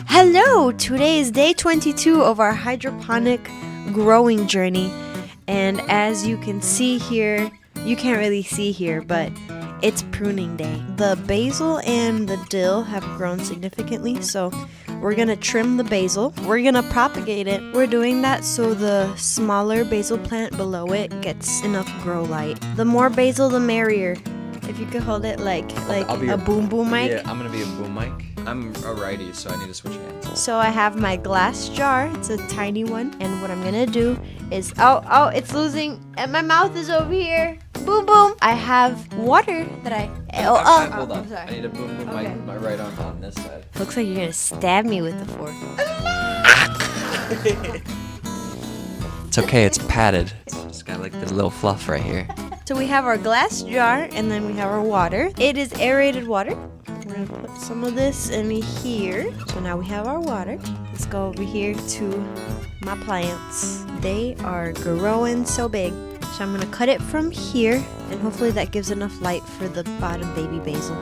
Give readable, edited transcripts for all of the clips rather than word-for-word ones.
Hello! Today is day 22 of our hydroponic growing journey. And as you can see here, you can't really see here, but it's pruning day. The basil and the dill have grown significantly, so we're gonna trim the basil. We're gonna propagate it. We're doing that so the smaller basil plant below it gets enough grow light. The more basil, the merrier. If you could hold it like a boom mic. Yeah, I'm gonna be a boom mic. I'm a righty, so I need to switch hands. So I have my glass jar. It's a tiny one. And what I'm gonna do is, oh, it's losing. And my mouth is over here. Boom, boom. I have water that Hold on. Sorry. I need to boom Okay. my right arm on this side. Looks like you're gonna stab me with the fork. It's okay, it's padded. It's just got like this little fluff right here. So we have our glass jar and then we have our water. It is aerated water. We're gonna put some of this in here. So now we have our water. Let's go over here to my plants. They are growing so big. So I'm gonna cut it from here and hopefully that gives enough light for the bottom baby basil.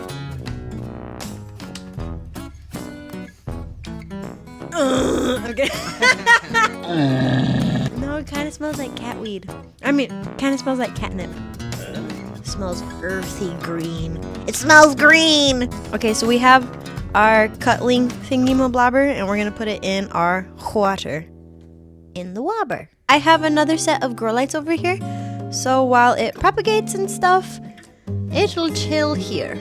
Okay. No, it kind of smells like cat weed. I mean, kind of smells like catnip. It smells earthy green. It smells green! Okay, so we have our cutling thingy-mablobber, and we're gonna put it in our water. In the wobber. I have another set of grow lights over here, so while it propagates and stuff, it'll chill here.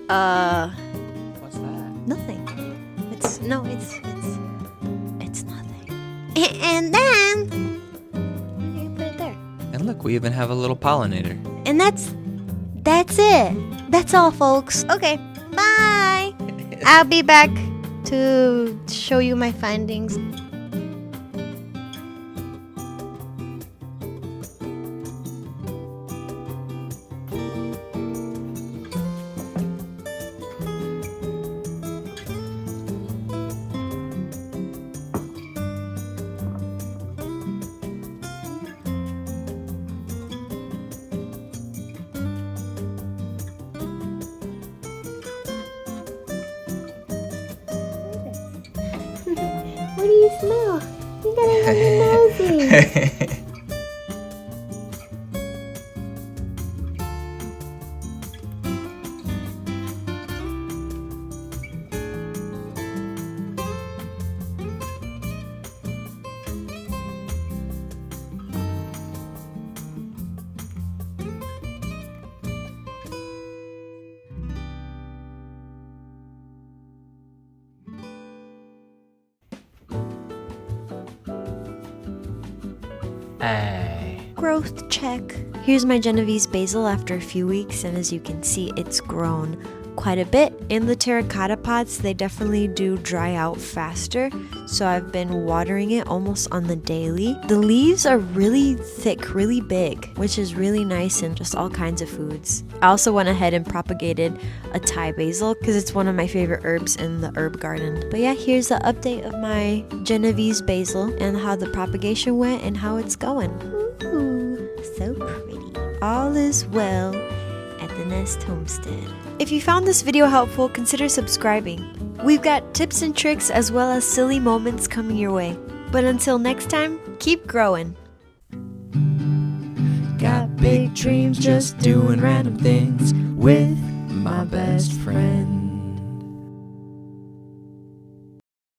What's that? Nothing. It's nothing. And then you can put it there. And look, we even have a little pollinator. And that's it. That's all, folks. Okay, bye. I'll be back to show you my findings. What do you smell? You gotta rub your nose in. Hey. Growth check. Here's my Genovese basil after a few weeks, and as you can see, it's grown quite a bit. In the terracotta pots, they definitely do dry out faster, so I've been watering it almost on the daily. The leaves are really thick, really big, which is really nice in just all kinds of foods. I also went ahead and propagated a Thai basil because it's one of my favorite herbs in the herb garden. But yeah, here's the update of my Genovese basil and how the propagation went and how it's going. Ooh, so pretty. All is well at the Nest Homestead. If you found this video helpful, consider subscribing. We've got tips and tricks as well as silly moments coming your way. But until next time, keep growing. Got big dreams, just doing random things with my best friend.